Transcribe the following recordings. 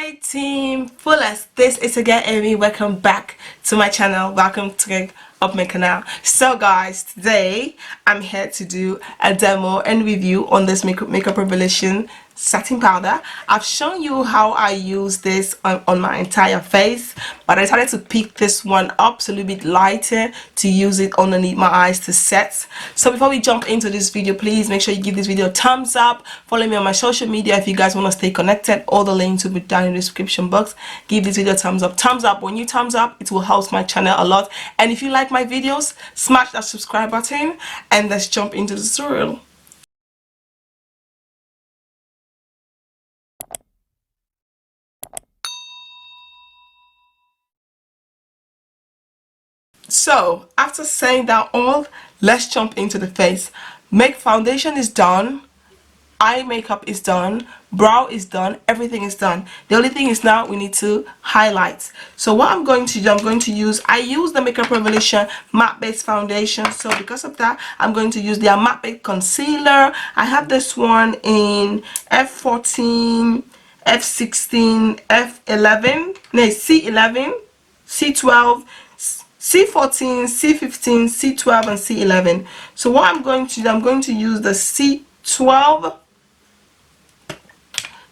Hi TeamFullest, this is again Amy. Welcome back to my channel. Welcome to my canal. So guys, today I'm here to do a demo and review on this Makeup Revolution setting powder. I've shown you how I use this on my entire face, but I decided to pick this one up so a little bit lighter to use it underneath my eyes to set. So before we jump into this video, please make sure you give this video a thumbs up. Follow me on my social media if you guys want to stay connected. All the links will be down in the description box. Give this video a thumbs up. Thumbs up. When you thumbs up, it will help my channel a lot. And if you like my videos, smash that subscribe button and let's jump into the tutorial. So after saying that all, let's jump into the face. Foundation is done, eye makeup is done, brow is done, everything is done. The only thing is now we need to highlight. So what I'm going to do, I use the Makeup Revolution matte base foundation. So because of that, I'm going to use their matte base concealer. I have this one in F14, F16, F11, no, C11, C12, C14, C15, C12 and C11. So what I'm going to do, I'm going to use the C12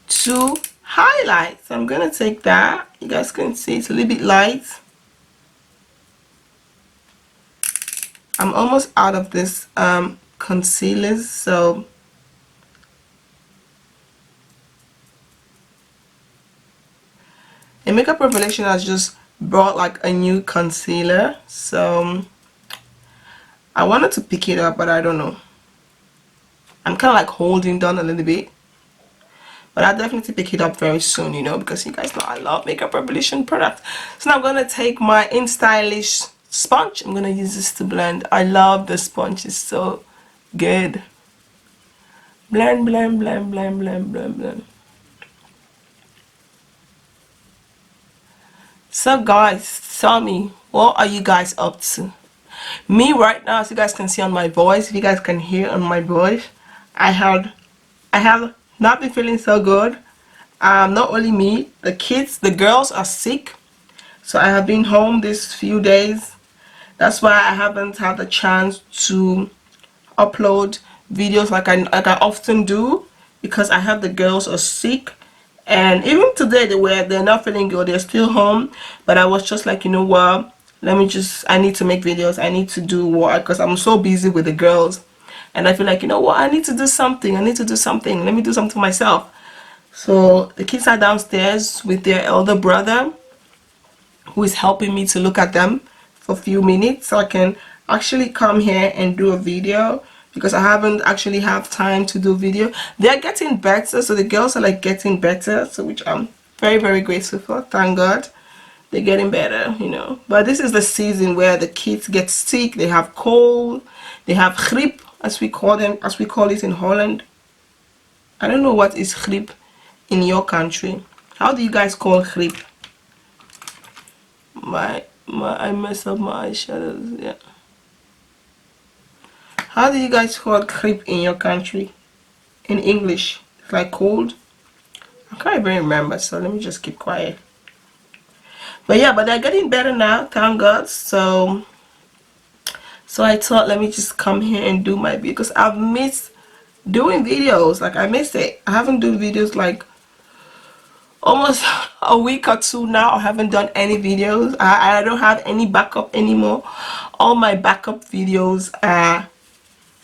to highlight. So I'm going to take that. You guys can see it's a little bit light. I'm almost out of this concealers, so the Makeup Revolution has just brought like a new concealer, so I wanted to pick it up, but I don't know. I'm kind of like holding down a little bit, but I'll definitely pick it up very soon, you know, because you guys know I love Makeup Revolution products. So now I'm gonna take my InStylish sponge. I'm gonna use this to blend. I love the sponge, it's so good. Blend, blend, blend, blend, blend, blend, blend. So guys, tell me, what are you guys up to? Me right now, as you guys can see on my voice, if you guys can hear on my voice, I have not been feeling so good. Not only me, the kids, the girls are sick, so I have been home these few days. That's why I haven't had the chance to upload videos like I often do, because I have the girls are sick. And even today they're not feeling good, they're still home, but I was just like, you know what, I need to make videos, I need to do work, because I'm so busy with the girls, and I feel like, you know what, I need to do something, let me do something myself. So the kids are downstairs with their elder brother, who is helping me to look at them for a few minutes so I can actually come here and do a video, because I haven't actually have time to do video. They're getting better, so the girls are like getting better, so which I'm very, very grateful for. Thank God they're getting better, you know. But this is the season where the kids get sick, they have cold, they have griep, as we call it in Holland. I don't know what is griep in your country. How do you guys call griep? I mess up my eyeshadows, yeah. How do you guys call griep in your country? In English, it's like cold. I can't even remember, so let me just keep quiet. But yeah, but they're getting better now, thank God. So I thought, let me just come here and do my video, because I've missed doing videos. Like, I missed it. I haven't done videos like almost a week or two now. I haven't done any videos. I don't have any backup anymore. All my backup videos are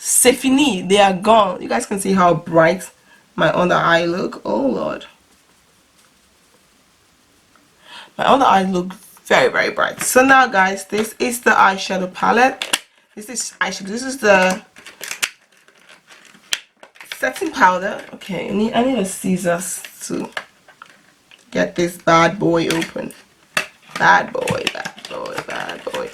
c'est fini, they are gone. You guys can see how bright my under eye look. Oh Lord, my under eye look very, very bright. So now guys, this is the eyeshadow palette. This is eyeshadow. This is the setting powder. Okay, I need a scissors to get this bad boy open. Bad boy, bad boy, bad boy.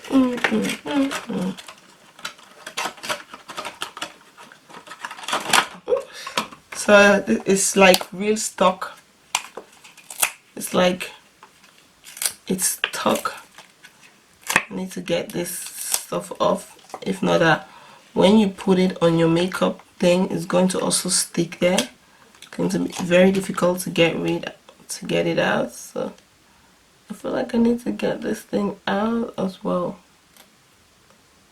So it's like real stock. It's like it's stuck. I need to get this stuff off. If not, when you put it on your makeup thing, it's going to also stick there. It's going to be very difficult to get rid to get it out, so I feel like I need to get this thing out as well.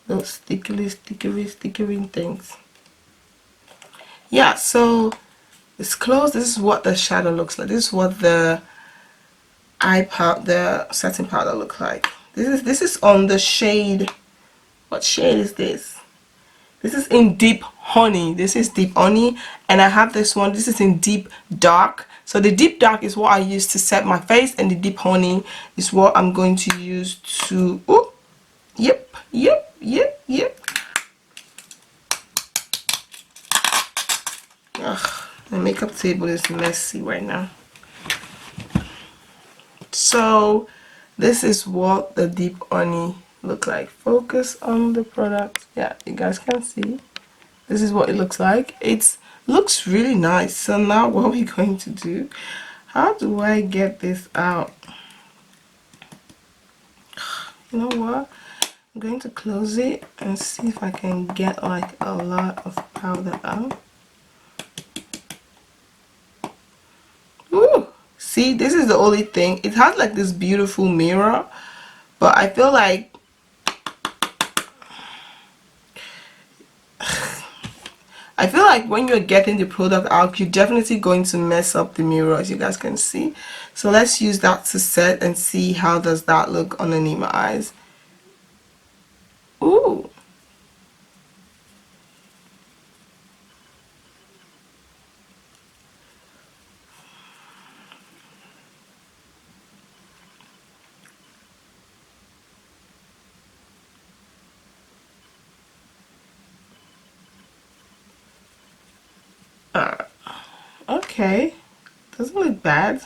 Those stickery things. Yeah, so it's closed. This is what the shadow looks like. This is what the the setting powder looks like. This is on the shade. What shade is this? This is in Deep Honey. This is Deep Honey, and I have this one. This is in Deep Dark. So the Deep Dark is what I use to set my face, and the Deep Honey is what I'm going to use to. Oh, yep. Ugh, my makeup table is messy right now. So this is what the Deep Honey look like. Focus on the product. Yeah, you guys can see. This is what it looks like. It looks really nice. So now what we're going to do, how do I get this out? You know what? I'm going to close it and see if I can get like a lot of powder out. Ooh, see, this is the only thing. It has like this beautiful mirror, but I feel like when you're getting the product out, you're definitely going to mess up the mirror, as you guys can see. So let's use that to set and see how does that look underneath my eyes. Ooh. Okay, doesn't look bad.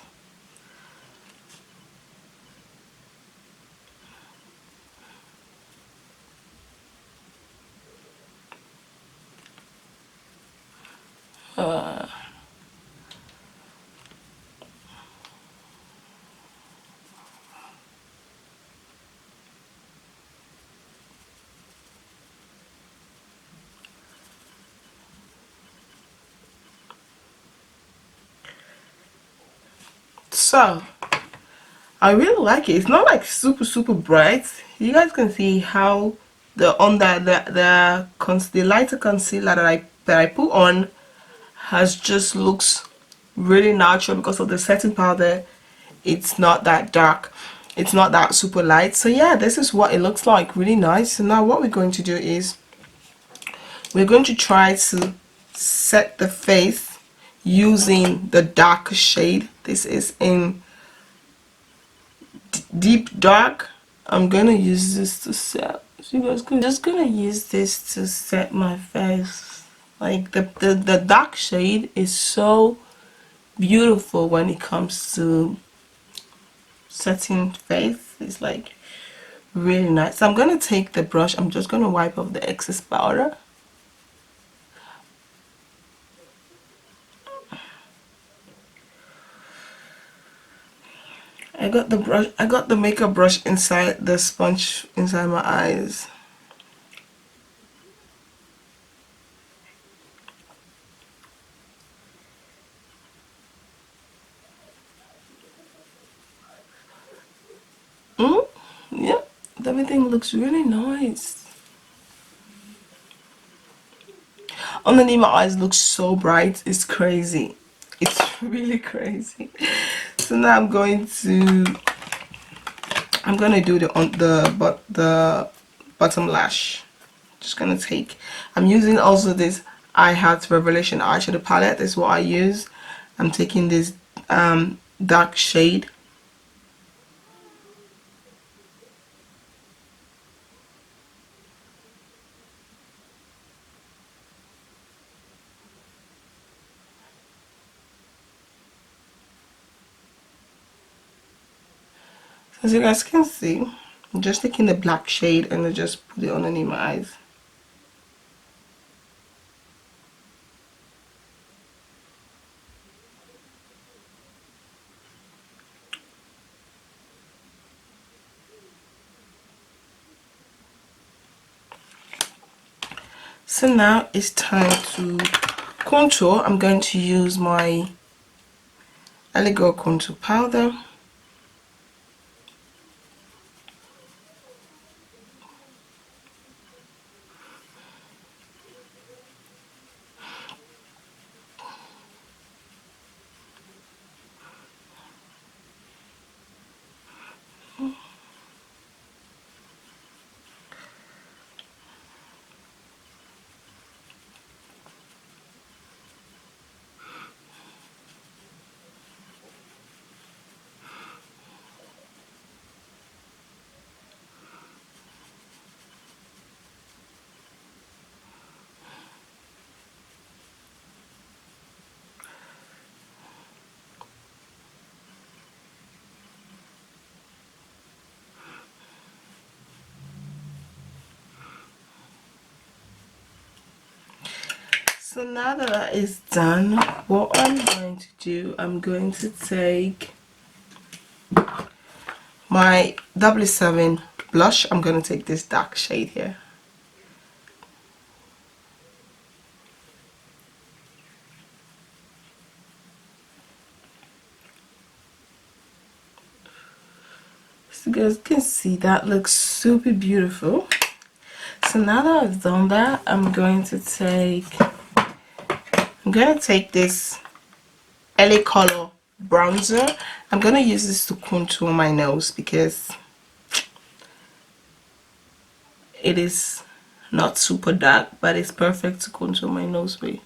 So I really like it. It's not like super bright. You guys can see how the lighter concealer that I put on has just looks really natural because of the setting powder. It's not that dark, it's not that super light. So yeah, this is what it looks like, really nice. So now what we're going to do is we're going to try to set the face using the darker shade. This is in Deep Dark. I'm gonna use this to set, so you guys can just gonna use this to set my face. Like the dark shade is so beautiful when it comes to setting face. It's like really nice. So I'm gonna take the brush. I'm just gonna wipe off the excess powder. I got the makeup brush inside the sponge inside my eyes. Yeah, everything looks really nice. Underneath my eyes looks so bright, it's crazy. It's really crazy. So now I'm gonna do the bottom lash. Just gonna take, I'm using also this Revelation eyeshadow palette. This is what I use. I'm taking this dark shade. As you guys can see, I'm just taking the black shade and I just put it underneath my eyes. So now it's time to contour. I'm going to use my Let go contour powder. So now that that is done, what I'm going to do, I'm going to take my 7 blush. I'm going to take this dark shade here. So you guys can see that looks super beautiful. So now that I've done that, I'm going to take this LA Color bronzer. I'm going to use this to contour my nose because it is not super dark, but it's perfect to contour my nose with.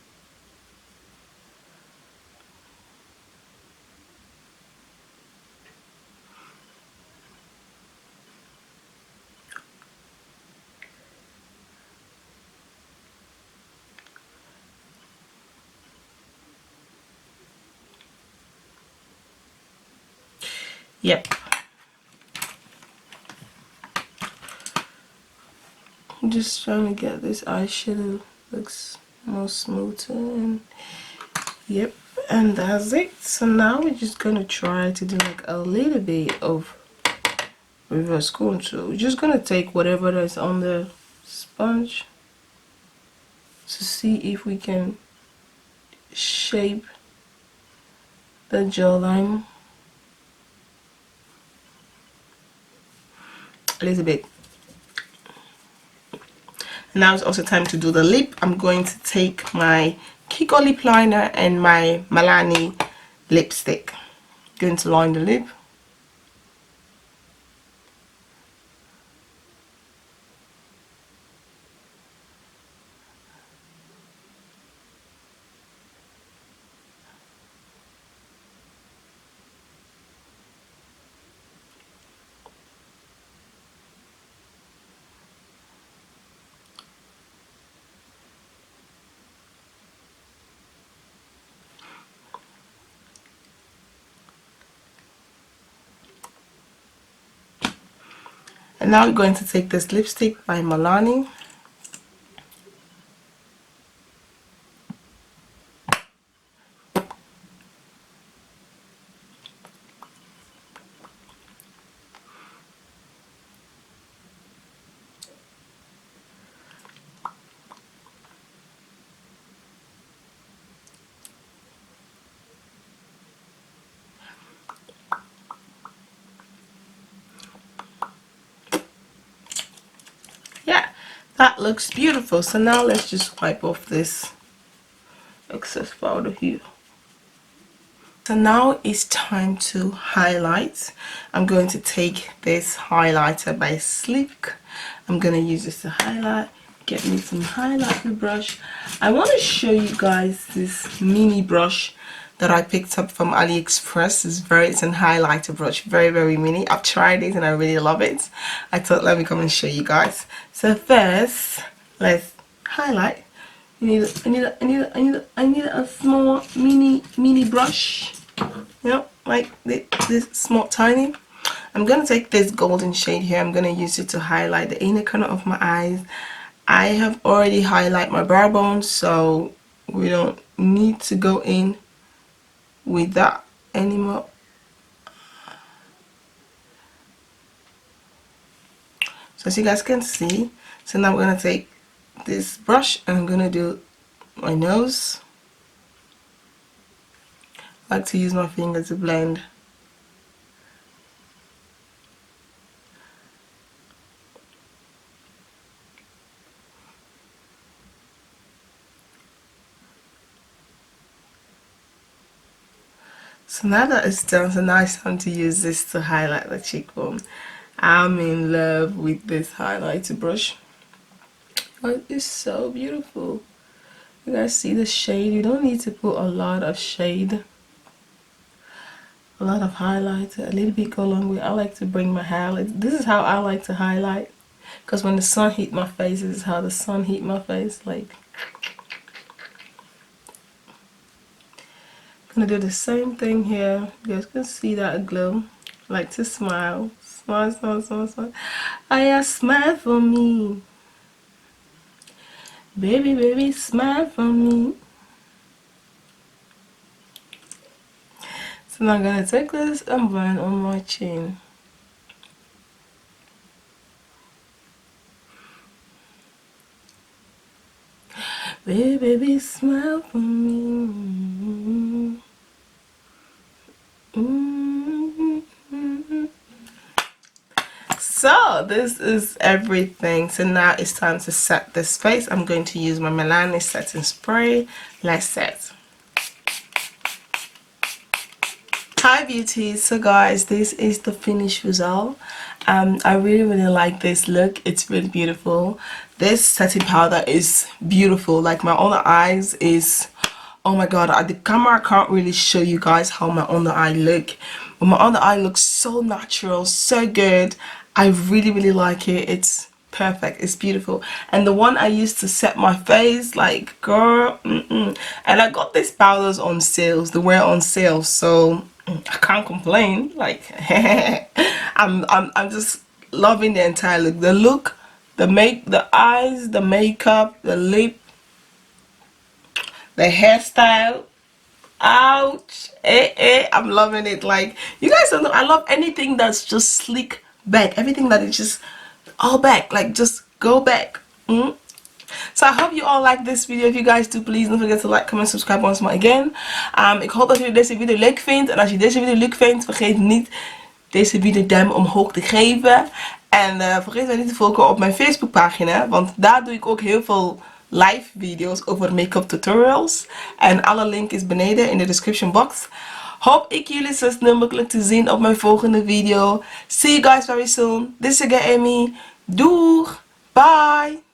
Yep. I'm just trying to get this eyeshadow looks more smoother, and yep, and that's it. So now we're just gonna try to do like a little bit of reverse contour. We're just gonna take whatever that's on the sponge to see if we can shape the jawline a little bit. Now it's also time to do the lip. I'm going to take my Kiko lip liner and my Milani lipstick. Going to line the lip. And now I'm going to take this lipstick by Milani. Yeah, that looks beautiful. So now let's just wipe off this excess powder here. So now it's time to highlight. I'm going to take this highlighter by Sleek. I'm going to use this to highlight. Get me some highlighter brush. I want to show you guys this mini brush that I picked up from AliExpress. It's an highlighter brush, very mini. I've tried it and I really love it. I thought let me come and show you guys. So first, let's highlight. I need a small mini brush. You know, like this small tiny. I'm gonna take this golden shade here. I'm gonna use it to highlight the inner corner of my eyes. I have already highlighted my brow bone, so we don't need to go in with that anymore. So as you guys can see, so now I'm gonna take this brush and I'm gonna do my nose. I like to use my finger to blend. So now that it's done, so now it's time to use this to highlight the cheekbone. I'm in love with this highlighter brush. Oh, it is so beautiful. You guys see the shade? You don't need to put a lot of shade. A lot of highlighter, a little bit go a long way. I like to bring my highlight. This is how I like to highlight. Because when the sun hit my face, this is how the sun hit my face. Like, I'm gonna do the same thing here. You guys can see that glow. I like to smile. Smile, smile, smile, smile. Oh yeah, smile for me. Baby, baby, smile for me. So now I'm gonna take this and blend on my chin. Baby, baby, smile for me. So this is everything. So now it's time to set this face. I'm going to use my Milani setting spray. Let's set. Hi beauties. So guys, this is the finished result. I really like this look. It's really beautiful. This setting powder is beautiful. Like my under eyes is, oh my god, the camera can't really show you guys how my under eye look, but my under eye looks so natural, so good. I really like it. It's perfect. It's beautiful. And the one I used to set my face, like girl, and I got these powders on sales. They were on sale, so I can't complain. Like I'm just loving the entire look. The look, the eyes, the makeup, the lip, the hairstyle. Ouch. I'm loving it. Like, you guys don't know, I love anything that's just sleek back, everything that is just all back, like just go back. So I hope you all like this video. If you guys do, please don't forget to like, comment, subscribe once more again. Ik hoop dat jullie deze video leuk vindt. En als je deze video leuk vindt, vergeet niet deze video duim omhoog te geven. En vergeet mij niet te volgen op mijn Facebook pagina. Want daar doe ik ook heel veel live video's over make-up tutorials. En alle link is beneden in de description box. Hoop ik jullie zo snel mogelijk te zien op mijn volgende video. See you guys very soon. This is again Amy. Doeg. Bye.